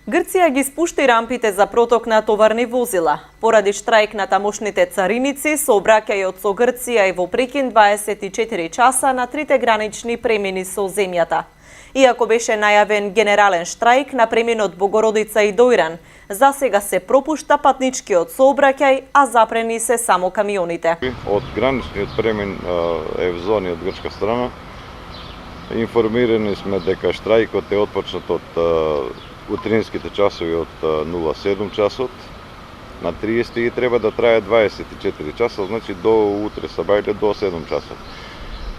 Грција ги спушти рампите за проток на товарни возила. Поради штрајк на тамошните цариници, сообраќајот со Грција е во прекин 24 часа на трите гранични премини со земјата. Иако беше најавен генерален штрајк на преминот Богородица и Дојран, за сега се пропушта патничкиот сообраќај, а запрени се само камионите. Од граничниот премин Евзони од грчка страна, информирани сме дека штрајкот е отпочнат од утринските часови од 07 часот на 30 и треба да трае 24 часа, значи до утре сабајле до 7 часот.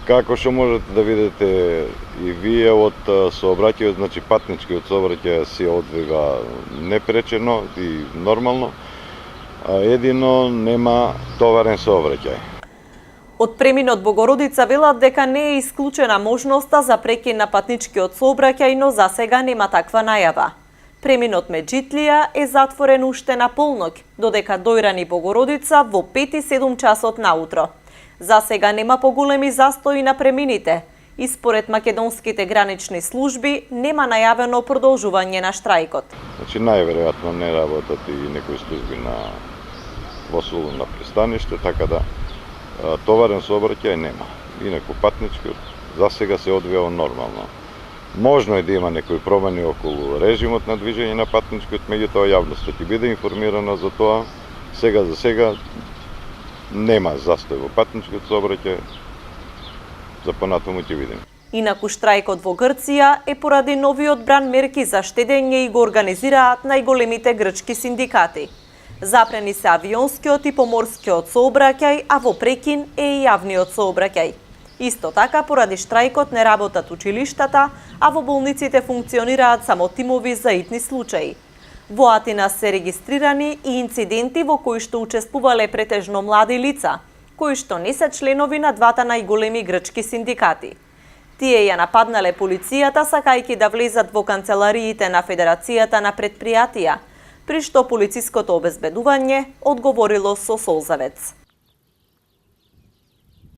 Како што можете да видите и вие од сообраќајот, значи патничкиот сообраќај се одвива непречено и нормално, едино нема товарен сообраќај. Од преминот Богородица велат дека не е исклучена можноста за прекин на патничкиот сообраќај, но за сега нема таква најава. Преминот Меджитлија е затворен уште на полноќ, додека Дојран и Богородица во 5 и 7 часот наутро. За сега нема поголеми застои на премините и според македонските гранични служби нема најавено продолжување на штрајкот. Значи најверојатно не работат и некои служби во Солун на пристаниште, така да товарен сообраќај нема. Инаку патничкиот за сега се одвива нормално. Можно е да има некои промени околу режимот на движење на патничкиот, меѓутоа јавноста ќе биде информирана за тоа. Сега за сега нема застој во патничкиот сообраќај. За понатаму ќе видиме. Инаку штрајкот во Грција е поради новиот бран мерки за штедење и го организираат најголемите грчки синдикати. Запрени се авионскиот и поморскиот сообраќај, а во прекин е и јавниот сообраќај. Исто така, поради штрајкот не работат училиштата, а во болниците функционираат само тимови за итни случаи. Во Атина се регистрирани и инциденти во кои што учествувале претежно млади лица, кои што не се членови на двата најголеми грчки синдикати. Тие ја нападнале полицијата сакајќи да влезат во канцелариите на Федерацијата на предпријатија, при што полициското обезбедување одговорило со солзавец.